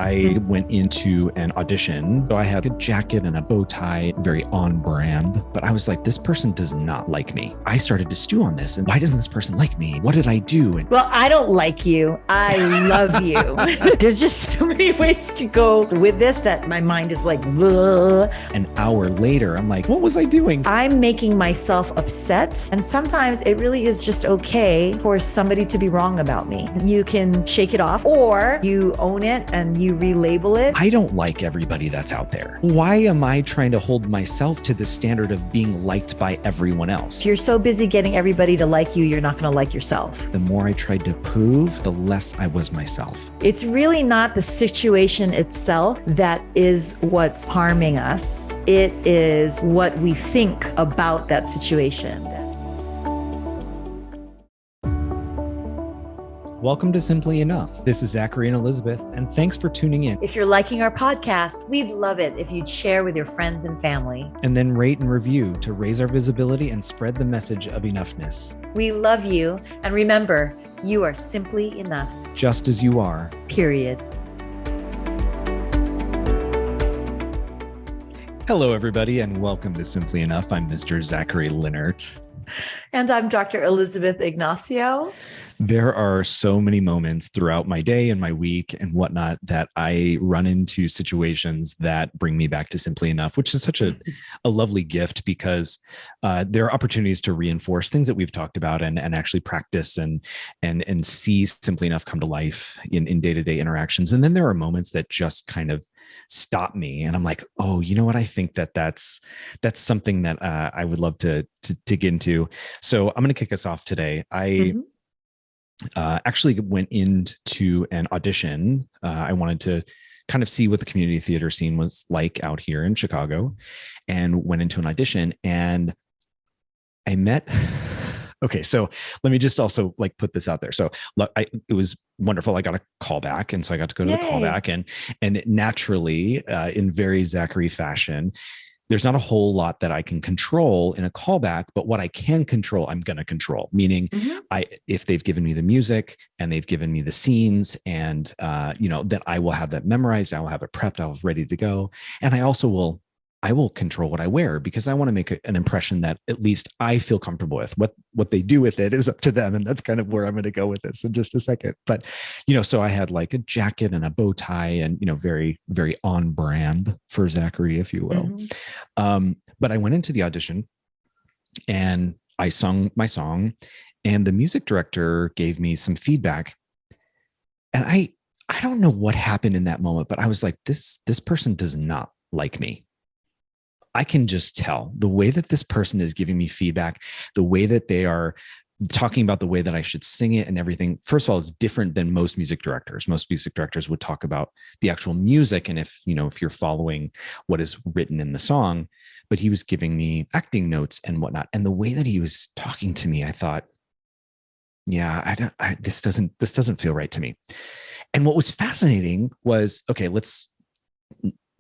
I went into an audition. So I had a jacket and a bow tie, very on brand, but I was like, this person does not like me. I started to stew on this. And why doesn't this person like me? What did I do? And well, I don't like you. I love you. There's just so many ways to go with this that my mind is like, bleh. An hour later, I'm like, what was I doing? I'm making myself upset. And sometimes it really is just okay for somebody to be wrong about me. You can shake it off, or you own it and you relabel it. I don't like everybody that's out there. Why am I trying to hold myself to the standard of being liked by everyone else? If you're so busy getting everybody to like you, you're not going to like yourself. The more I tried to prove, the less I was myself. It's really not the situation itself that is what's harming us. It is what we think about that situation. Welcome to Simply Enough. This is Zachary and Elizabeth, and thanks for tuning in. If you're liking our podcast, we'd love it if you'd share with your friends and family. And then rate and review to raise our visibility and spread the message of enoughness. We love you. And remember, you are simply enough. Just as you are. Period. Hello, everybody, and welcome to Simply Enough. I'm Mr. Zachary Leonard. And I'm Dr. Elizabeth Ignacio. There are so many moments throughout my day and my week and whatnot that I run into situations that bring me back to Simply Enough, which is such a lovely gift because there are opportunities to reinforce things that we've talked about and actually practice and see Simply Enough come to life in day-to-day interactions. And then there are moments that just kind of stop me. And I'm like, oh, you know what? I think that's something that I would love to dig into. So I'm going to kick us off today. I actually went into an audition. I wanted to kind of see what the community theater scene was like out here in Chicago, and went into an audition, and I met... Okay, so let me just also put this out there. So it was wonderful. I got a call back, and so I got to go to the callback, and naturally, in very Zachary fashion, there's not a whole lot that I can control in a callback, but what I can control, I'm going to control. Meaning, if they've given me the music and they've given me the scenes, and that I will have that memorized, I will have it prepped, I will ready to go, and I will control what I wear because I want to make an impression that at least I feel comfortable with. What they do with it is up to them. And that's kind of where I'm going to go with this in just a second. But, so I had like a jacket and a bow tie and, very, very on brand for Zachary, if you will. But I went into the audition and I sung my song, and the music director gave me some feedback. And I don't know what happened in that moment, but I was like, this person does not like me. I can just tell the way that this person is giving me feedback, the way that they are talking about the way that I should sing it and everything. First of all, it's different than most music directors. Most music directors would talk about the actual music and if you're following what is written in the song, but he was giving me acting notes and whatnot. And the way that he was talking to me, I thought, yeah, this doesn't feel right to me. And what was fascinating was, okay, let's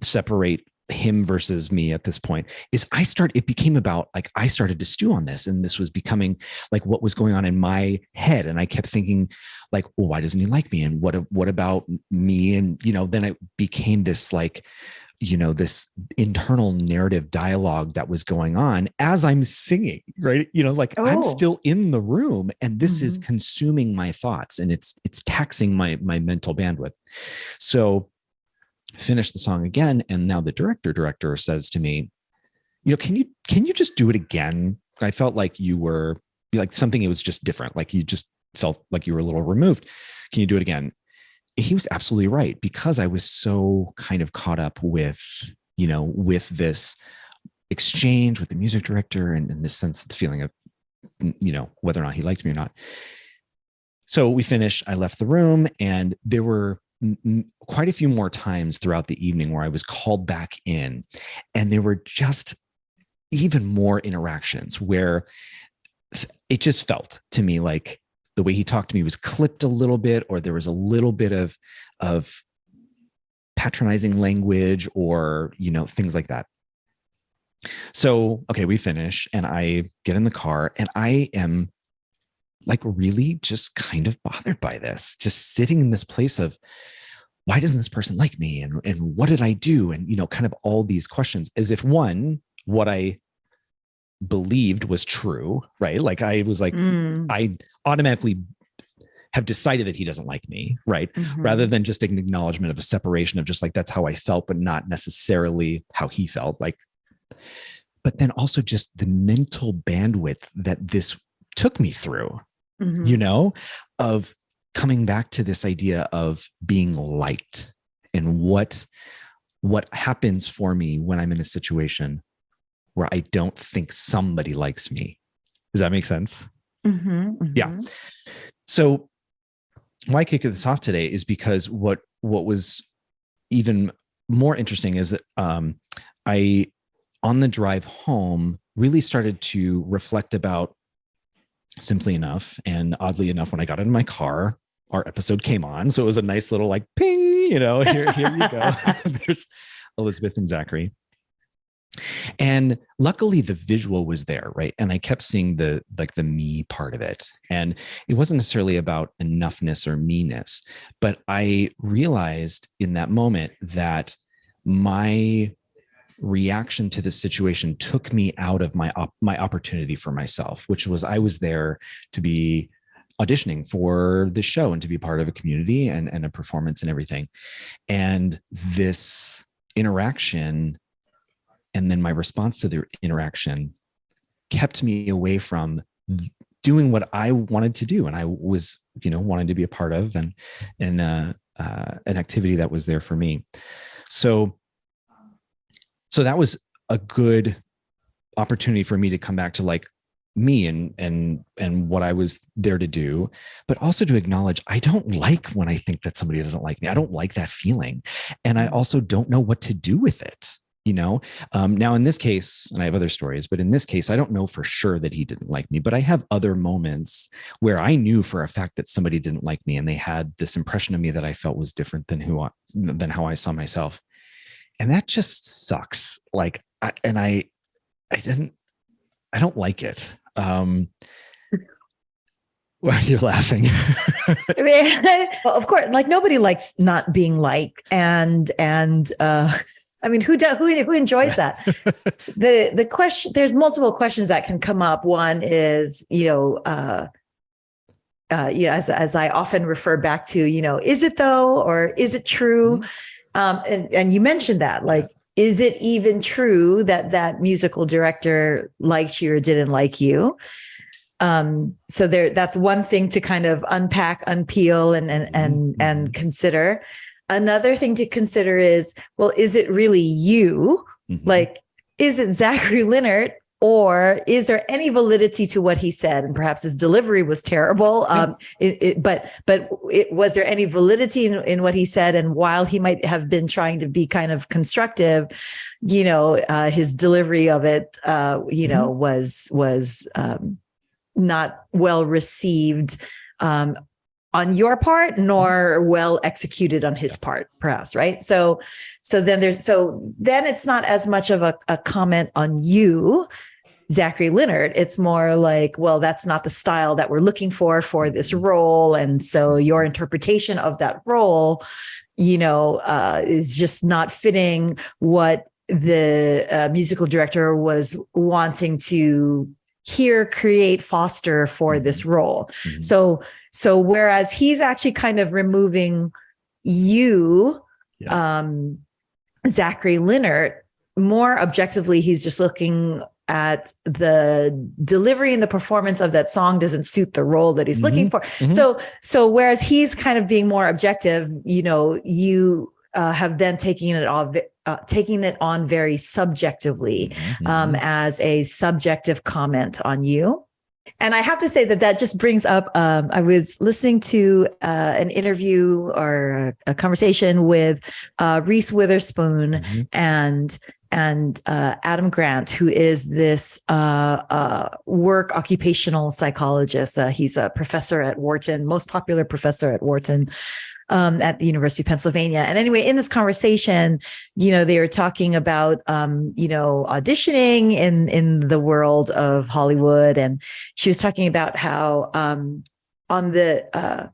separate him versus me at this point. It became about I started to stew on this, and this was becoming what was going on in my head. And I kept thinking well, why doesn't he like me? And what about me? And, then it became this this internal narrative dialogue that was going on as I'm singing, right? I'm still in the room, and this is consuming my thoughts, and it's taxing my mental bandwidth. So finish the song again, and now the director says to me, can you just do it again? I felt like you were something, it was just different, you just felt like you were a little removed. Can you do it again? He was absolutely right, because I was so kind of caught up with this exchange with the music director and this sense of the feeling of whether or not he liked me or not. So we finished, I left the room, and there were quite a few more times throughout the evening where I was called back in, and there were just even more interactions where it just felt to me like the way he talked to me was clipped a little bit, or there was a little bit of patronizing language or, things like that. So, okay, we finish, and I get in the car, and I am really just kind of bothered by this, just sitting in this place of, why doesn't this person like me? And what did I do? And, kind of all these questions, as if one, what I believed was true, right? Like I was like, I automatically have decided that he doesn't like me, right? Rather than just an acknowledgement of a separation of just like, that's how I felt, but not necessarily how he felt. Like, but then also just the mental bandwidth that this took me through, of coming back to this idea of being liked and what happens for me when I'm in a situation where I don't think somebody likes me. Does that make sense? Yeah. So why kick this off today is because what was even more interesting is that I, on the drive home, really started to reflect about Simply Enough. And oddly enough, when I got in my car, our episode came on. So it was a nice little like ping, here you go. There's Elizabeth and Zachary. And luckily the visual was there, right? And I kept seeing the me part of it. And it wasn't necessarily about enoughness or meanness, but I realized in that moment that my reaction to this situation took me out of my opportunity for myself, which was I was there to be auditioning for the show and to be part of a community and a performance and everything. And this interaction and then my response to the interaction kept me away from doing what I wanted to do. And I was, wanting to be a part of and an activity that was there for me. So that was a good opportunity for me to come back to like me and what I was there to do, but also to acknowledge I don't like when I think that somebody doesn't like me. I don't like that feeling. And I also don't know what to do with it. Now in this case, and I have other stories, but in this case, I don't know for sure that he didn't like me, but I have other moments where I knew for a fact that somebody didn't like me and they had this impression of me that I felt was different than how I saw myself. And that just sucks. Like, I don't like it. Why you're laughing? Well, of course, like nobody likes not being liked. And I mean, who enjoys that? The question, there's multiple questions that can come up. One is, as I often refer back to, is it though, or is it true? And you mentioned that, like, is it even true that musical director liked you or didn't like you? So that's one thing to kind of unpack, unpeel, and consider. Another thing to consider is, well, is it really you? Like, is it Zachary Leonard, or is there any validity to what he said? And perhaps his delivery was terrible. But was there any validity in what he said? And while he might have been trying to be kind of constructive, his delivery of it, was not well received on your part, nor well executed on his part, perhaps, right? So then it's not as much of a comment on you, Zachary Leonard. It's more like, well, that's not the style that we're looking for this role. And so your interpretation of that role, is just not fitting what the musical director was wanting to hear, create, foster for this role. So whereas he's actually kind of removing you, Zachary Leonard, more objectively, he's just looking at the delivery and the performance of that song doesn't suit the role that he's looking for. So whereas he's kind of being more objective, you have then taken it on very subjectively, as a subjective comment on you. And I have to say that just brings up, I was listening to an interview or a conversation with Reese Witherspoon and Adam Grant, who is this work occupational psychologist. He's a professor at Wharton, most popular professor at Wharton. At the University of Pennsylvania. And anyway, in this conversation, they were talking about, auditioning in the world of Hollywood. And she was talking about how, on the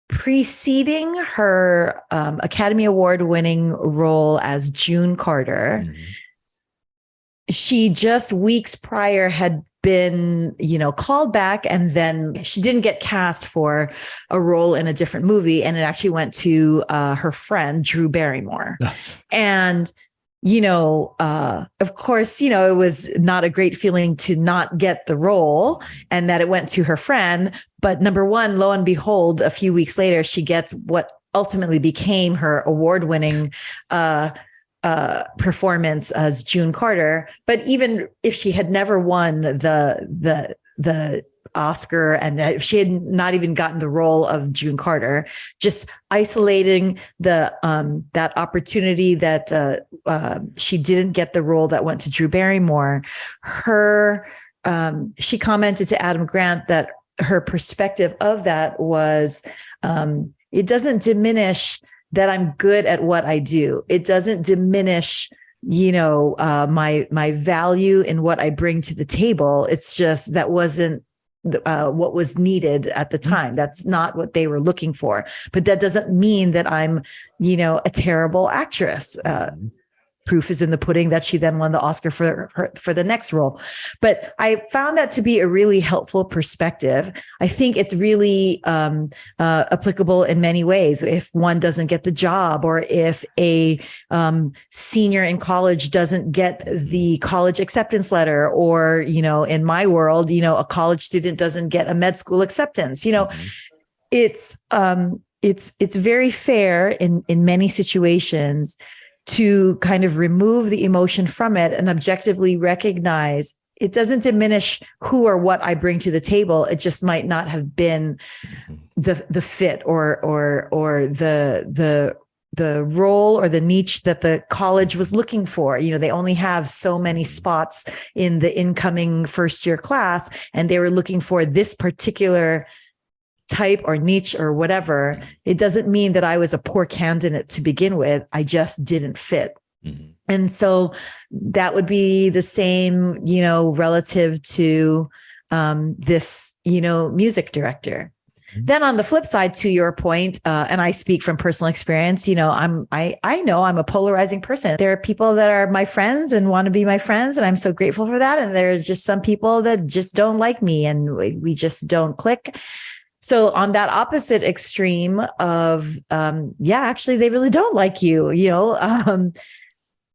preceding her Academy Award winning role as June Carter, she just weeks prior had been, called back, and then she didn't get cast for a role in a different movie. And it actually went to her friend, Drew Barrymore. And, of course, it was not a great feeling to not get the role and that it went to her friend. But number one, lo and behold, a few weeks later, she gets what ultimately became her award-winning performance as June Carter. But even if she had never won the Oscar, and if she had not even gotten the role of June Carter, just isolating that opportunity that she didn't get the role that went to Drew Barrymore, she commented to Adam Grant that her perspective of that was, it doesn't diminish that I'm good at what I do. It doesn't diminish, my value in what I bring to the table. It's just that wasn't what was needed at the time. That's not what they were looking for. But that doesn't mean that I'm, a terrible actress. Proof is in the pudding that she then won the Oscar for the next role. But I found that to be a really helpful perspective. I think it's really applicable in many ways. If one doesn't get the job, or if a senior in college doesn't get the college acceptance letter, or, in my world, a college student doesn't get a med school acceptance, it's very fair in many situations to kind of remove the emotion from it and objectively recognize it doesn't diminish who or what I bring to the table. It just might not have been the fit or the role or the niche that the college was looking for. They only have so many spots in the incoming first year class, and they were looking for this particular type or niche or whatever. It doesn't mean that I was a poor candidate to begin with. I just didn't fit. And so that would be the same, relative to this, music director. Then on the flip side, to your point, and I speak from personal experience, I know I'm a polarizing person. There are people that are my friends and want to be my friends, and I'm so grateful for that. And there's just some people that just don't like me, and we just don't click. So on that opposite extreme of, actually, they really don't like you,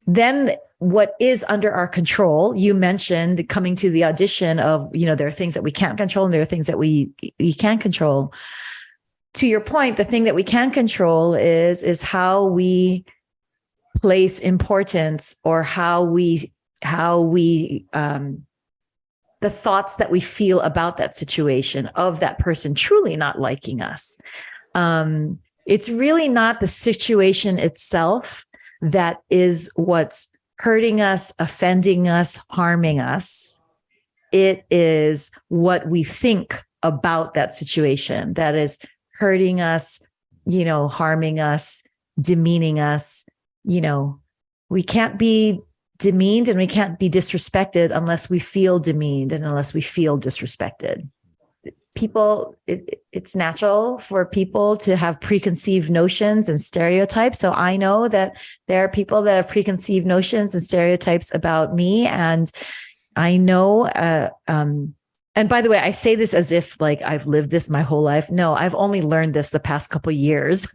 then what is under our control, you mentioned coming to the audition of, there are things that we can't control and there are things that we can control. To your point, the thing that we can control is how we place importance, or how we the thoughts that we feel about that situation of that person truly not liking us. It's really not the situation itself that is what's hurting us, offending us, harming us. It is what we think about that situation that is hurting us, harming us, demeaning us. We can't be demeaned and we can't be disrespected unless we feel demeaned and unless we feel disrespected. People, it's natural for people to have preconceived notions and stereotypes. So I know that there are people that have preconceived notions and stereotypes about me. And I know, and by the way, I say this as if like I've lived this my whole life. No, I've only learned this the past couple of years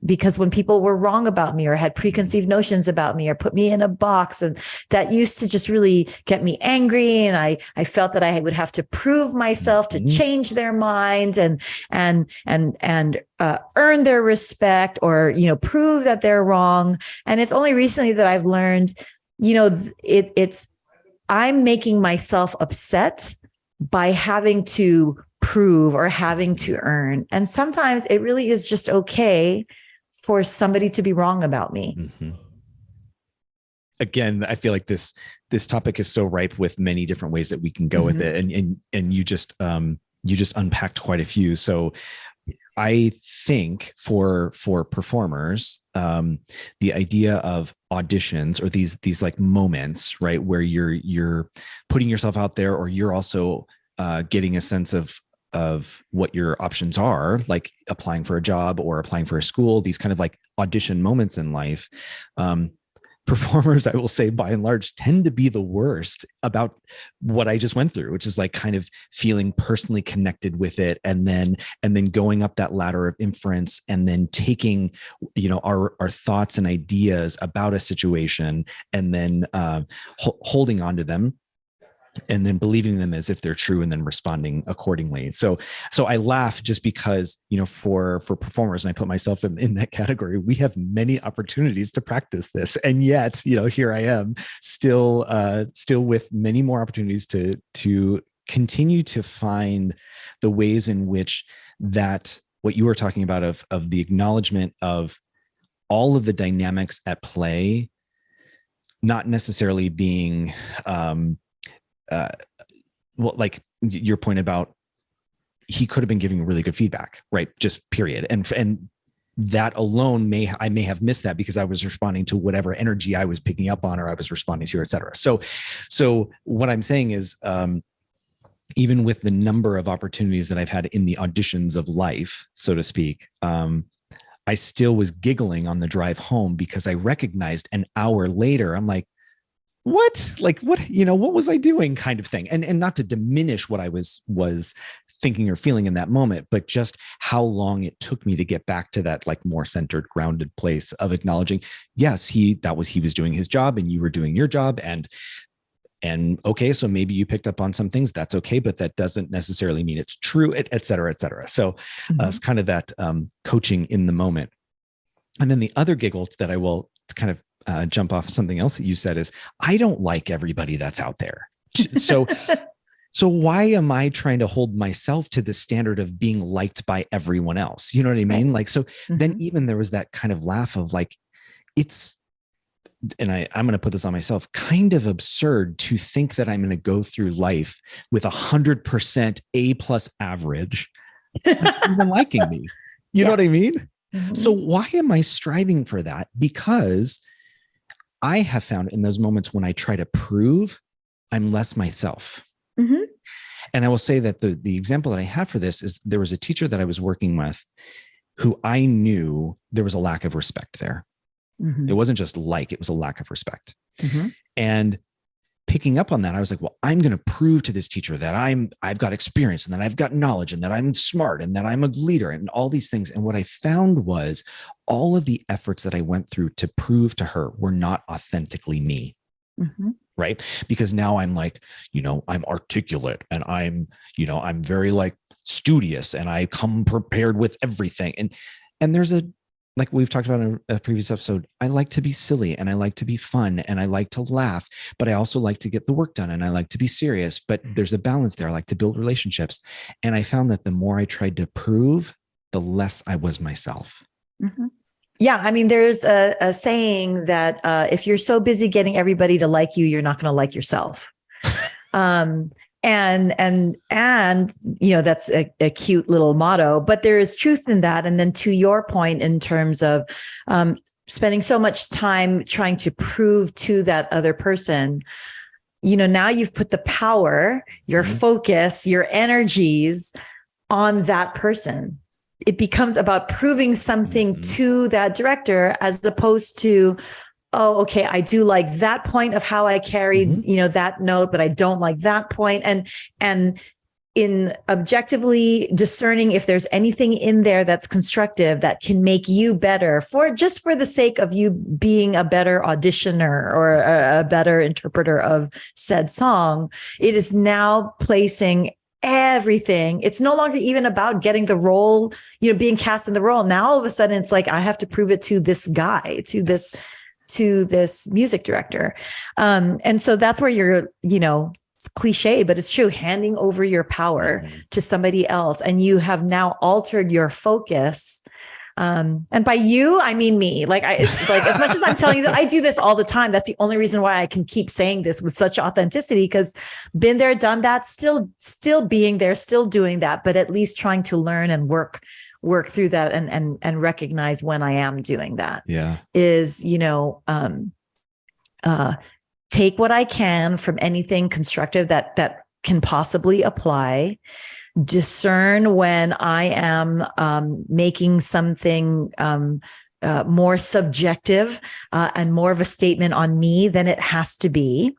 because when people were wrong about me or had preconceived notions about me or put me in a box, and that used to just really get me angry. And I felt that I would have to prove myself to change their mind and earn their respect, or, prove that they're wrong. And it's only recently that I've learned, I'm making myself upset by having to prove or having to earn. And sometimes it really is just okay for somebody to be wrong about me. Again, I feel like this topic is so ripe with many different ways that we can go with it. And you just unpacked quite a few. So I think for performers, the idea of auditions, or these like moments, right, where you're putting yourself out there, or you're also getting a sense of what your options are, like applying for a job or applying for a school, these kind of like audition moments in life, performers, I will say by and large, tend to be the worst about what I just went through, which is like kind of feeling personally connected with it. And then going up that ladder of inference and then taking, our thoughts and ideas about a situation and then holding on to them and then believing them as if they're true and then responding accordingly. So I laugh just because, for performers, and I put myself in that category, we have many opportunities to practice this. And yet, here I am still with many more opportunities to continue to find the ways in which that, what you were talking about of the acknowledgement of all of the dynamics at play, not necessarily being, like your point about he could have been giving really good feedback, right? Just period. And that alone I may have missed that because I was responding to whatever energy I was picking up on, or I was responding to, et cetera. So what I'm saying is, even with the number of opportunities that I've had in the auditions of life, so to speak, I still was giggling on the drive home because I recognized an hour later, I'm like, what was I doing, kind of thing. And not to diminish what I was thinking or feeling in that moment, but just how long it took me to get back to that like more centered, grounded place of acknowledging, yes, he was doing his job and you were doing your job. And okay, so maybe you picked up on some things, that's okay, but that doesn't necessarily mean it's true, et cetera, et cetera. So it's kind of that coaching in the moment. And then the other giggle that I will kind of jump off something else that you said is, I don't like everybody that's out there. So why am I trying to hold myself to the standard of being liked by everyone else? You know what I mean? Like, so then even there was that kind of laugh of like, it's, and I'm going to put this on myself, kind of absurd to think that I'm going to go through life with 100% A+ average, even liking me. You know what I mean? So why am I striving for that? Because I have found in those moments when I try to prove, I'm less myself. And I will say that the example that I have for this is there was a teacher that I was working with who I knew there was a lack of respect there. It wasn't just it was a lack of respect. And picking up on that, I was like, well, I'm going to prove to this teacher that I've got experience and that I've got knowledge and that I'm smart and that I'm a leader and all these things. And what I found was all of the efforts that I went through to prove to her were not authentically me. Right. Because now I'm like, I'm articulate and I'm very like studious and I come prepared with everything. And there's like we've talked about in a previous episode, I like to be silly and I like to be fun and I like to laugh, but I also like to get the work done and I like to be serious, but there's a balance there. I like to build relationships. And I found that the more I tried to prove, the less I was myself. Yeah. I mean, there's a saying that if you're so busy getting everybody to like you, you're not going to like yourself. And that's a cute little motto, but there is truth in that. And then to your point, in terms of spending so much time trying to prove to that other person, now you've put the power, your focus, your energies on that person. It becomes about proving something to that director, as opposed to, oh, okay, I do like that point of how I carried, that note, but I don't like that point. And in objectively discerning if there's anything in there that's constructive that can make you better for the sake of you being a better auditioner or a better interpreter of said song, it is now placing everything. It's no longer even about getting the role, being cast in the role. Now all of a sudden it's like, I have to prove it to this guy, to this music director. And so that's where you're, it's cliche, but it's true, handing over your power to somebody else. And you have now altered your focus. And by you, I mean me. Like as much as I'm telling you that I do this all the time, that's the only reason why I can keep saying this with such authenticity, because been there, done that, still being there, still doing that, but at least trying to learn and work through that and recognize when I am doing that. Is, take what I can from anything constructive that can possibly apply, discern when I am making something more subjective and more of a statement on me than it has to be.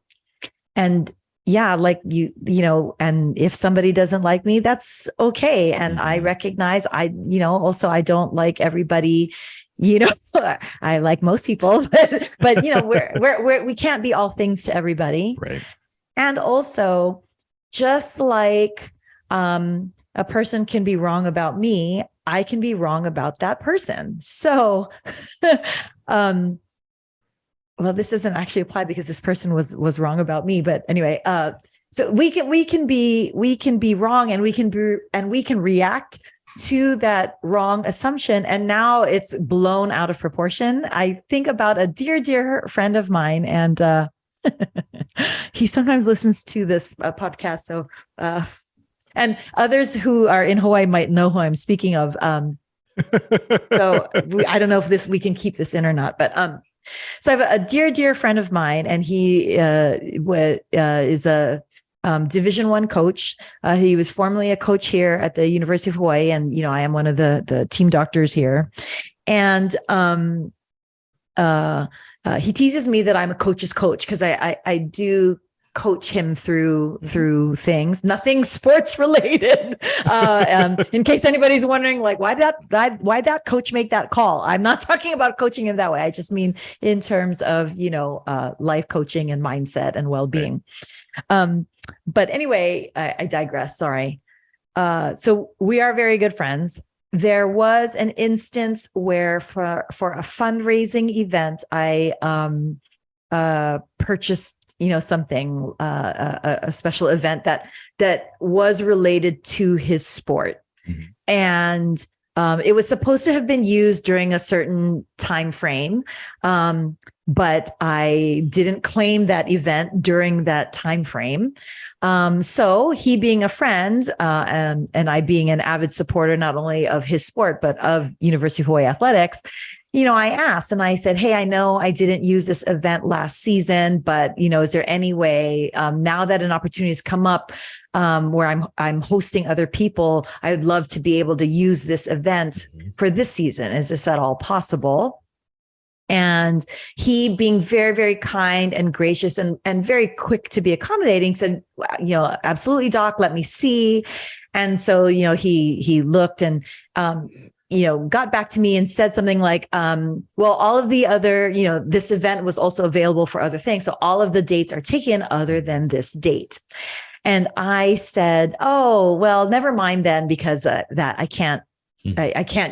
And yeah, like you know, and if somebody doesn't like me, that's okay. And I recognize also I don't like everybody, I like most people, but we can't be all things to everybody. Right. And also, just like a person can be wrong about me, I can be wrong about that person. So, well, this doesn't actually apply because this person was wrong about me. But anyway, so we can be wrong, and we can react to that wrong assumption. And now it's blown out of proportion. I think about a dear friend of mine, and he sometimes listens to this podcast. So, and others who are in Hawaii might know who I'm speaking of. So I don't know if we can keep this in or not, but so I have a dear friend of mine, and he is a Division I coach. He was formerly a coach here at the University of Hawaii, and I am one of the team doctors here. And he teases me that I'm a coach's coach because I do coach him through things, nothing sports related. In case anybody's wondering, like, why that coach make that call? I'm not talking about coaching him that way. I just mean in terms of life coaching and mindset and well-being. Right. But anyway, I digress. Sorry. So we are very good friends. There was an instance where for a fundraising event, I purchased something, a special event that was related to his sport. Mm-hmm. And it was supposed to have been used during a certain time frame, but I didn't claim that event during that time frame. So he being a friend, and I being an avid supporter, not only of his sport, but of University of Hawaii athletics, I asked and I said, hey, I know I didn't use this event last season, but, is there any way now that an opportunity has come up where I'm hosting other people, I would love to be able to use this event for this season. Is this at all possible? And he, being very, very kind and gracious and very quick to be accommodating, said, absolutely, Doc, let me see. And so, he looked and, got back to me and said something like, well, all of the other, this event was also available for other things. So all of the dates are taken other than this date. And I said, oh, well, never mind then, because that I can't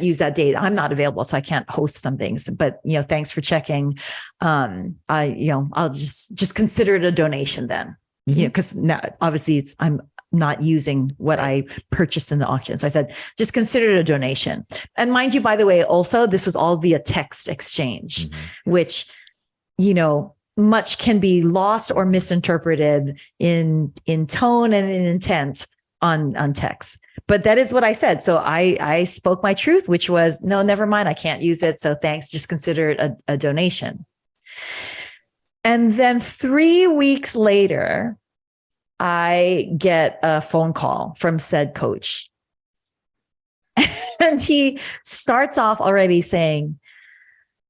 use that date. I'm not available, so I can't host some things. But thanks for checking. I'll just consider it a donation then. Because now obviously I'm not using what I purchased in the auction. So I said, just consider it a donation. And mind you, by the way, also this was all via text exchange, which much can be lost or misinterpreted in tone and in intent on text. But that is what I said. So I spoke my truth, which was, no, never mind. I can't use it. So thanks. Just consider it a donation. And then 3 weeks later, I get a phone call from said coach. And he starts off already saying,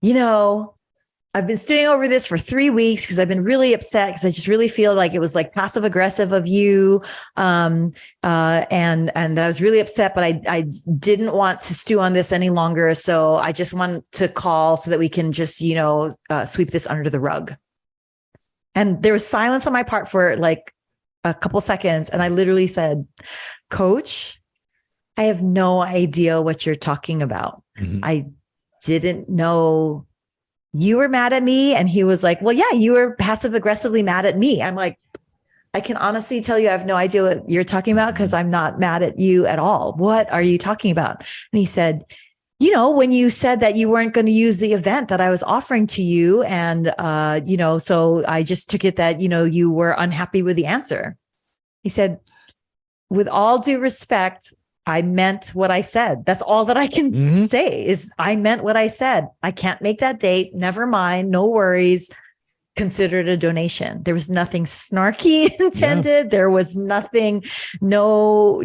I've been stewing over this for 3 weeks because I've been really upset because I just really feel like it was like passive aggressive of you. And that I was really upset, but I didn't want to stew on this any longer. So I just want to call so that we can just, sweep this under the rug. And there was silence on my part for like a couple seconds. And I literally said, Coach, I have no idea what you're talking about. I didn't know you were mad at me. And he was like, well, yeah, you were passive aggressively mad at me. I'm like, I can honestly tell you, I have no idea what you're talking about because I'm not mad at you at all. What are you talking about? And he said, when you said that you weren't going to use the event that I was offering to you. And, so I just took it that, you were unhappy with the answer. He said, with all due respect, I meant what I said. That's all that I can say is I meant what I said. I can't make that date. Never mind. No worries. consider it a donation. There was nothing snarky intended. Yeah. There was nothing, no,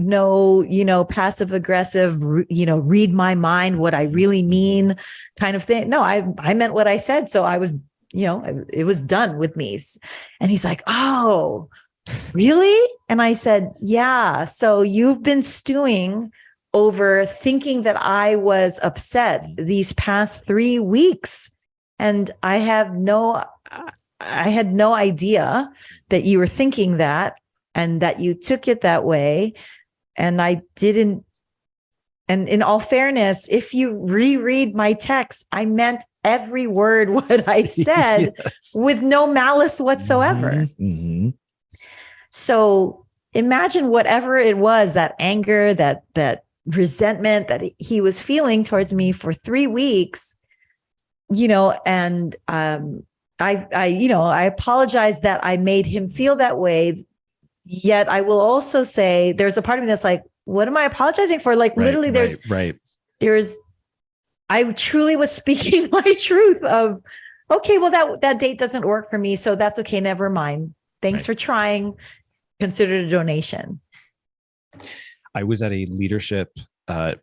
passive aggressive, read my mind, what I really mean kind of thing. No, I meant what I said. So I was, it was done with me. And he's like, oh, really? And I said, yeah. So you've been stewing over thinking that I was upset these past 3 weeks. And I had no idea that you were thinking that and that you took it that way. And I didn't. And in all fairness, if you reread my text, I meant every word what I said yes. with no malice whatsoever. Mm-hmm. So imagine whatever it was, that anger, that resentment that he was feeling towards me for 3 weeks, and I apologize that I made him feel that way. Yet I will also say there's a part of me that's like, what am I apologizing for? Like literally I truly was speaking my truth of, okay, well that date doesn't work for me. So that's okay. Never mind. Thanks for trying. Consider it a donation. I was at a leadership, a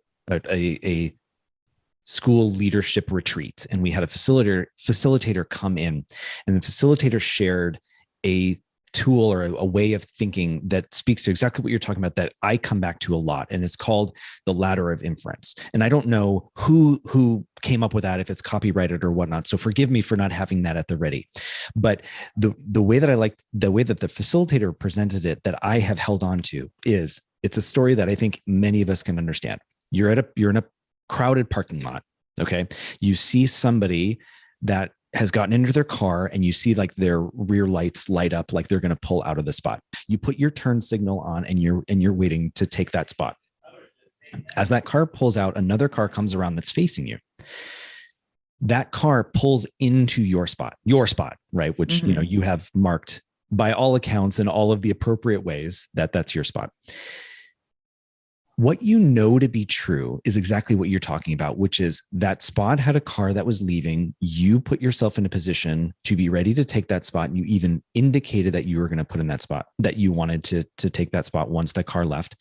school leadership retreat, and we had a facilitator come in, and the facilitator shared a tool or a way of thinking that speaks to exactly what you're talking about that I come back to a lot. And it's called the Ladder of Inference. And I don't know who came up with that, if it's copyrighted or whatnot. So forgive me for not having that at the ready. But the way that the way that the facilitator presented it that I have held on to is it's a story that I think many of us can understand. You're in a crowded parking lot. Okay. You see somebody that has gotten into their car and you see like their rear lights light up like they're going to pull out of the spot. You put your turn signal on and you're waiting to take that spot. As that car pulls out, another car comes around that's facing you. That car pulls into your spot, right? Which, you have marked by all accounts in all of the appropriate ways that that's your spot. What you know to be true is exactly what you're talking about, which is that spot had a car that was leaving. You put yourself in a position to be ready to take that spot. And you even indicated that you were going to put in that spot, that you wanted to take that spot once that car left.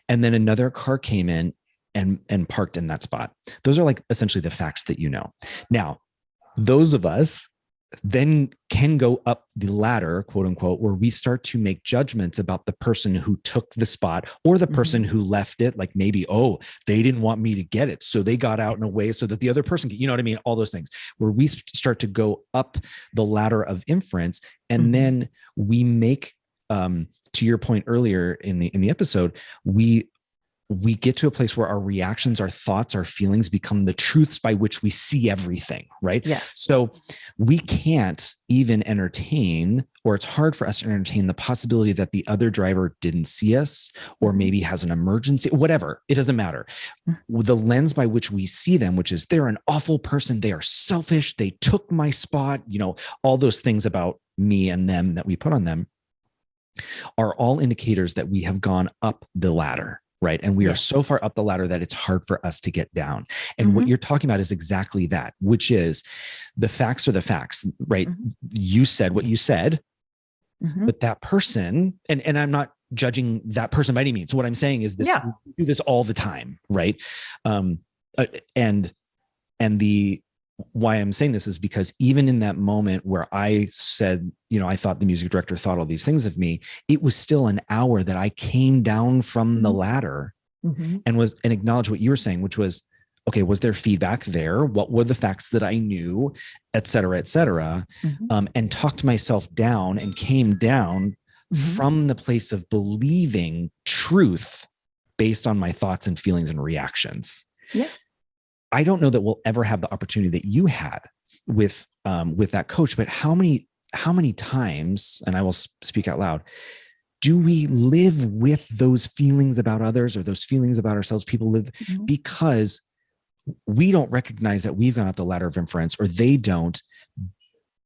And then another car came in and parked in that spot. Those are like essentially the facts that you know. Now, those of us then can go up the ladder, quote unquote, where we start to make judgments about the person who took the spot or the person who left it. Like maybe, they didn't want me to get it, so they got out in a way so that the other person, you know what I mean? All those things where we start to go up the ladder of inference. And then we make, to your point earlier in the episode, we get to a place where our reactions, our thoughts, our feelings become the truths by which we see everything, right? Yes. So we can't even entertain, or it's hard for us to entertain the possibility that the other driver didn't see us or maybe has an emergency, whatever. It doesn't matter. The lens by which we see them, which is they're an awful person, they are selfish, they took my spot, all those things about me and them that we put on them are all indicators that we have gone up the ladder. Right. And we are so far up the ladder that it's hard for us to get down. And what you're talking about is exactly that, which is the facts are the facts, right? You said what you said, but that person, and I'm not judging that person by any means. So what I'm saying is this, we do this all the time. Right. And why I'm saying this is because even in that moment where I said, I thought the music director thought all these things of me, it was still an hour that I came down from the ladder and acknowledged what you were saying, which was, okay, was there feedback there? What were the facts that I knew, et cetera, and talked myself down and came down from the place of believing truth based on my thoughts and feelings and reactions. Yeah. I don't know that we'll ever have the opportunity that you had with that coach, but how many times, and I will speak out loud, do we live with those feelings about others or those feelings about ourselves? People live because we don't recognize that we've gone up the ladder of inference, or they don't,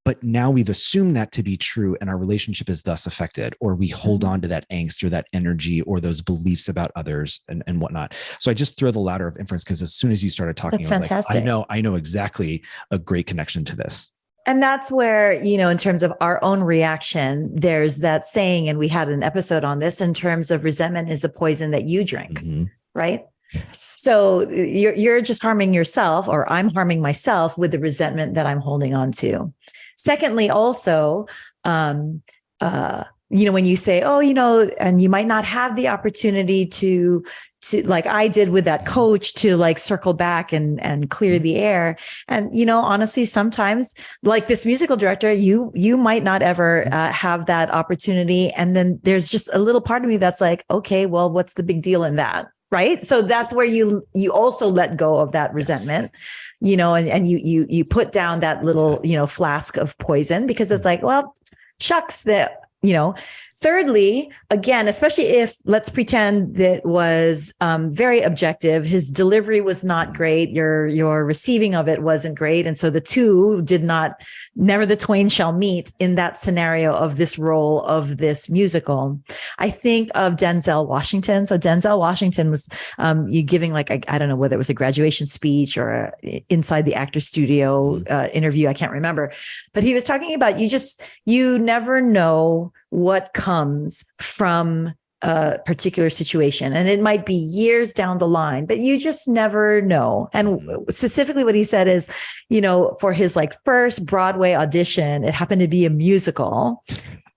but now we've assumed that to be true and our relationship is thus affected, or we hold on to that angst or that energy or those beliefs about others and whatnot. So I just throw the ladder of inference because as soon as you started talking, that's fantastic. Like, I know exactly a great connection to this. And that's where, in terms of our own reaction, there's that saying, and we had an episode on this, in terms of resentment is a poison that you drink, right? So you're just harming yourself, or I'm harming myself with the resentment that I'm holding on to. Secondly, also, when you say, and you might not have the opportunity to like I did with that coach, to like circle back and clear the air. And, honestly, sometimes like this musical director, you might not ever have that opportunity. And then there's just a little part of me that's like, okay, well, what's the big deal in that? Right. So that's where you also let go of that resentment, and you put down that little, flask of poison, because it's like, well, shucks, that, Thirdly, again, especially if, let's pretend that was very objective, his delivery was not great, your receiving of it wasn't great, and so the two never the twain shall meet in that scenario of this role of this musical. I think of Denzel Washington. So Denzel Washington was you giving like I don't know whether it was a graduation speech or inside the actor studio interview. I can't remember, but he was talking about you never know what comes from a particular situation. And it might be years down the line, but you just never know. And specifically what he said is, for his like first Broadway audition, it happened to be a musical.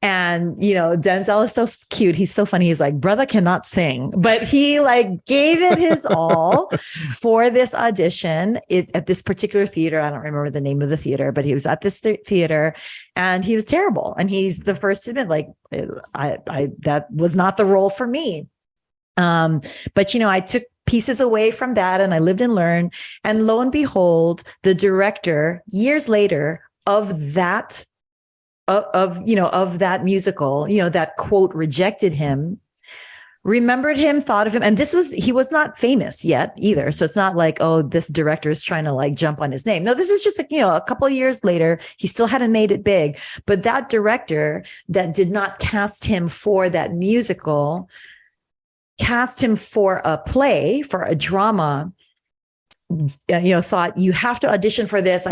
And, Denzel is so cute. He's so funny. He's like, brother cannot sing, but he like gave it his all for this audition at this particular theater. I don't remember the name of the theater, but he was at this theater and he was terrible. And he's the first to admit, like, that was not the role for me. But, I took pieces away from that and I lived and learned. And lo and behold, the director years later of that that musical, that quote rejected him, remembered him, thought of him. And he was not famous yet either. So it's not like, oh, this director is trying to like jump on his name. No, this was just like, a couple of years later, he still hadn't made it big, but that director that did not cast him for that musical, cast him for a play, for a drama, thought, you have to audition for this.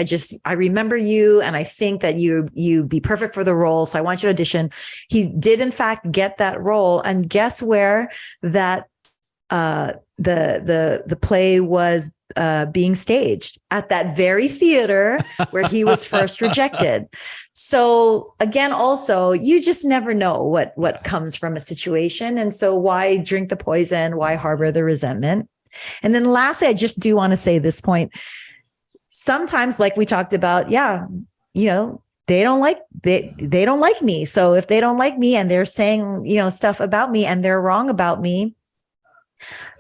I remember you and I think that you'd be perfect for the role. So I want you to audition. He did in fact get that role. And guess where that, the play was, being staged at that very theater where he was first rejected. So again, also, you just never know what comes from a situation. And so why drink the poison? Why harbor the resentment? And then lastly, I just do want to say this point. Sometimes, like we talked about, they don't like me. So if they don't like me and they're saying, stuff about me and they're wrong about me,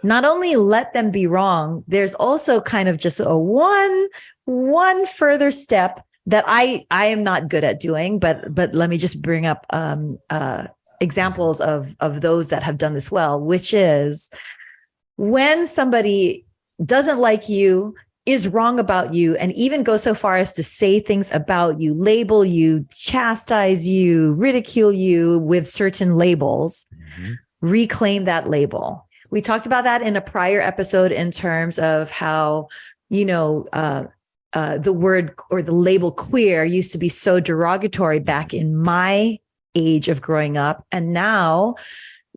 not only let them be wrong, there's also kind of just a one further step that I am not good at doing, but let me just bring up examples of those that have done this well, which is, when somebody doesn't like you, is wrong about you, and even go so far as to say things about you, label you, chastise you, ridicule you with certain labels, reclaim that label. We talked about that in a prior episode in terms of how, the word or the label queer used to be so derogatory back in my age of growing up. And now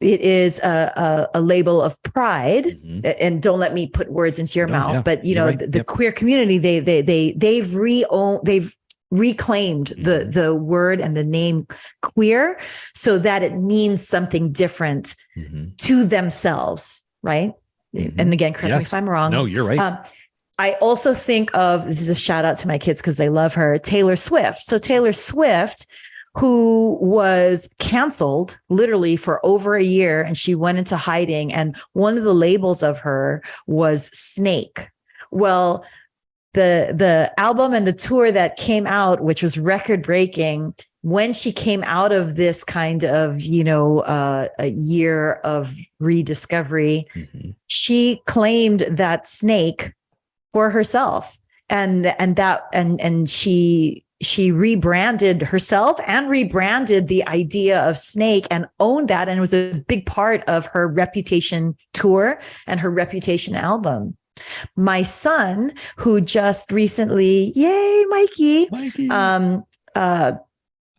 it is a label of pride, and don't let me put words into your mouth, but right. the queer community, they've reclaimed the word and the name queer so that it means something different to themselves, right? And again, correct me if I'm wrong. No, you're right. I also think of, this is a shout out to my kids because they love her, Taylor Swift. So Taylor Swift, who was canceled literally for over a year, and she went into hiding. And one of the labels of her was Snake. Well, the album and the tour that came out, which was record breaking, when she came out of this kind of, a year of rediscovery, she claimed that Snake for herself. And she rebranded herself and rebranded the idea of Snake and owned that. And it was a big part of her Reputation tour and her Reputation album. My son, who just recently, yay, Mikey. Uh,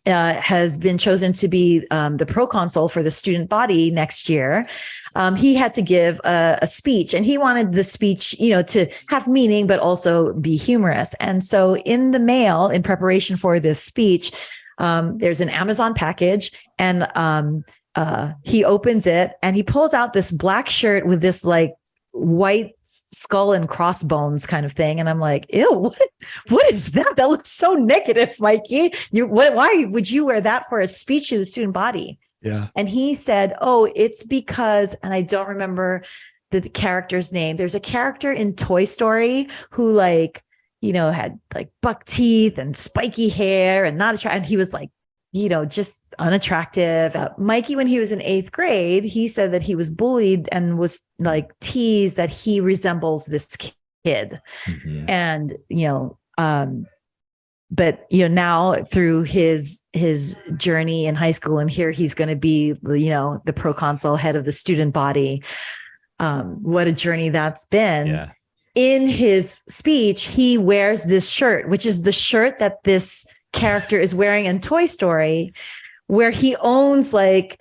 has been chosen to be the proconsul for the student body next year. He had to give a speech, and he wanted the speech, to have meaning, but also be humorous. And so in the mail, in preparation for this speech, there's an Amazon package, and he opens it and he pulls out this black shirt with this like white skull and crossbones kind of thing. And I'm like, ew, what is that? That looks so negative, Mikey. Why would you wear that for a speech to the student body? Yeah. And he said, oh, it's because, and I don't remember the character's name. There's a character in Toy Story who had like buck teeth and spiky hair and not attractive. And he was like, just unattractive. Mikey, when he was in 8th grade, he said that he was bullied and was like teased that he resembles this kid. Mm-hmm. And, but now through his journey in high school, and here he's going to be, the proconsul, head of the student body. What a journey that's been. Yeah. In his speech, he wears this shirt, which is the shirt that this character is wearing in Toy Story, where he owns like,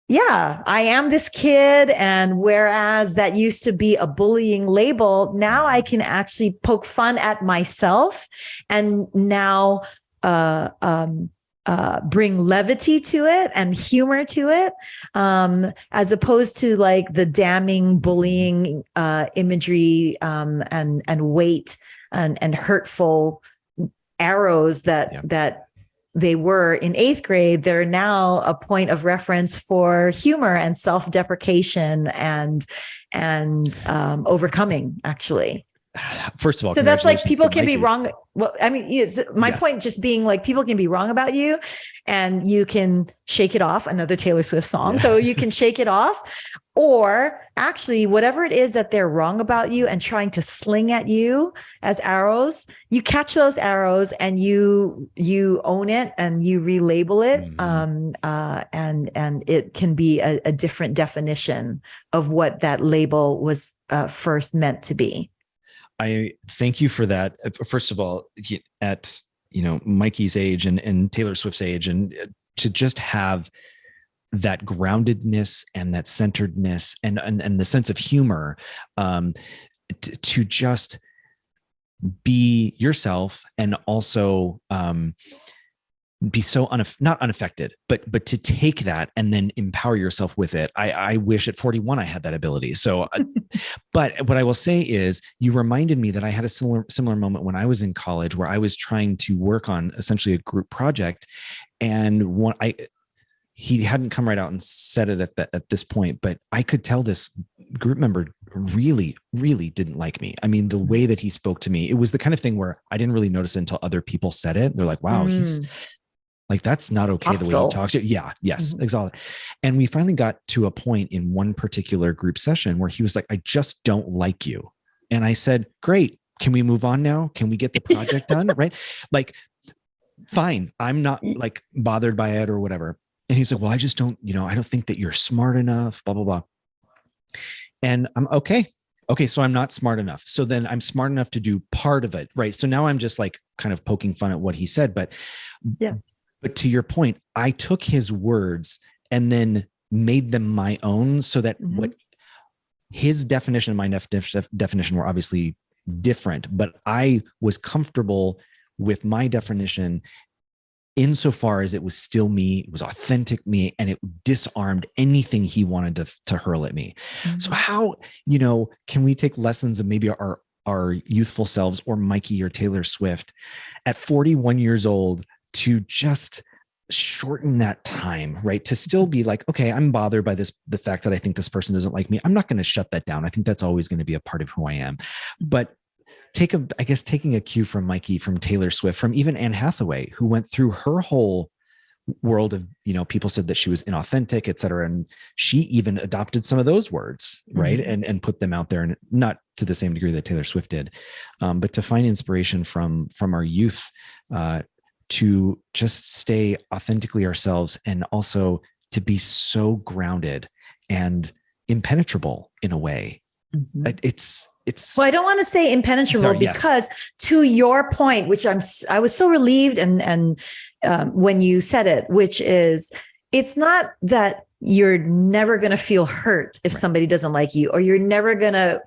yeah, I am this kid. And whereas that used to be a bullying label, now I can actually poke fun at myself and now bring levity to it and humor to it, as opposed to like the damning bullying imagery and weight and hurtful arrows that they were in 8th grade. They're now a point of reference for humor and self-deprecation and overcoming, actually. First of all, so that's like people can be wrong. Well, I mean, my point just being like people can be wrong about you and you can shake it off. Another Taylor Swift song. Yeah. So you can shake it off, or actually whatever it is that they're wrong about you and trying to sling at you as arrows, you catch those arrows and you own it and you relabel it. Mm-hmm. And it can be a different definition of what that label was first meant to be. I thank you for that. First of all, at Mikey's age and Taylor Swift's age, and to just have that groundedness and that centeredness and the sense of humor, to just be yourself and also be so not unaffected, but to take that and then empower yourself with it. I wish at 41 I had that ability. So, but what I will say is, you reminded me that I had a similar moment when I was in college, where I was trying to work on essentially a group project, and he hadn't come right out and said it at this point, but I could tell this group member really, really didn't like me. I mean, the way that he spoke to me, it was the kind of thing where I didn't really notice it until other people said it. They're like, wow, he's like, that's not okay. Hostile. The way he talks to you. Yeah. Yes. Mm-hmm. Exactly. And we finally got to a point in one particular group session where he was like, I just don't like you. And I said, great. Can we move on now? Can we get the project done? Right? Like, fine. I'm not like bothered by it or whatever. And he's like, well, I just don't, I don't think that you're smart enough, blah, blah, blah. And I'm okay. So I'm not smart enough. So then I'm smart enough to do part of it. Right. So now I'm just like kind of poking fun at what he said, but yeah. But to your point, I took his words and then made them my own, so that what his definition and my definition were obviously different, but I was comfortable with my definition insofar as it was still me, it was authentic me, and it disarmed anything he wanted to hurl at me. Mm-hmm. So how, can we take lessons of maybe our youthful selves, or Mikey or Taylor Swift at 41 years old, to just shorten that time, right? To still be like, okay, I'm bothered by the fact that I think this person doesn't like me. I'm not going to shut that down. I think that's always going to be a part of who I am. But taking a cue from Mikey, from Taylor Swift, from even Anne Hathaway, who went through her whole world of, people said that she was inauthentic, et cetera. And she even adopted some of those words, right? Mm-hmm. And put them out there, and not to the same degree that Taylor Swift did. But to find inspiration from our youth, to just stay authentically ourselves, and also to be so grounded and impenetrable in a way, It's well, I don't want to say impenetrable because to your point, which I was so relieved and when you said it, which is, it's not that you're never going to feel hurt if somebody doesn't like you, or you're never going to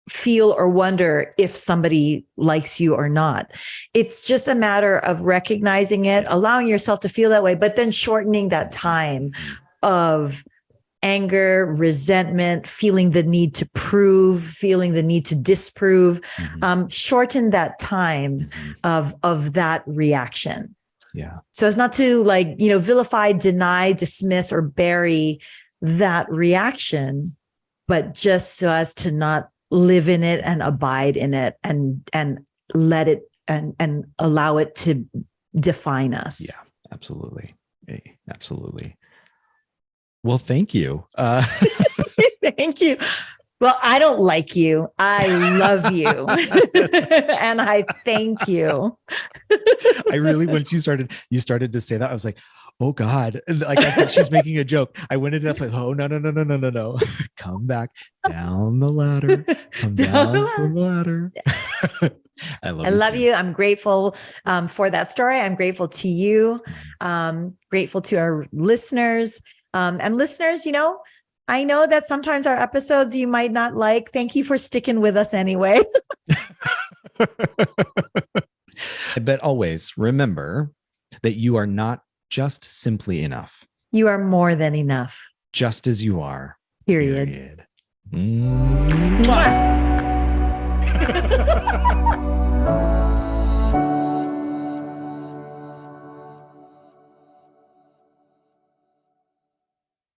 feel or wonder if somebody likes you or not. It's just a matter of recognizing it, allowing yourself to feel that way, but then shortening that time of anger, resentment, feeling the need to prove, feeling the need to disprove, shorten that time of that reaction. Yeah. So as not to vilify, deny, dismiss, or bury that reaction, but just so as to not live in it and abide in it and let it and allow it to define us. Yeah, absolutely. Absolutely. Well, thank you. Thank you. Well, I don't like you. I love you. And I thank you. I really, when you started to say that, I was like, oh God. Like I thought she's making a joke. I went into that like, oh no. Come back down the ladder. Come down the ladder. I love you. I'm grateful for that story. I'm grateful to you. Grateful to our listeners. And listeners, I know that sometimes our episodes you might not like. Thank you for sticking with us anyway. But always remember that you are not just simply enough. You are more than enough. Just as you are. Period. Mwah.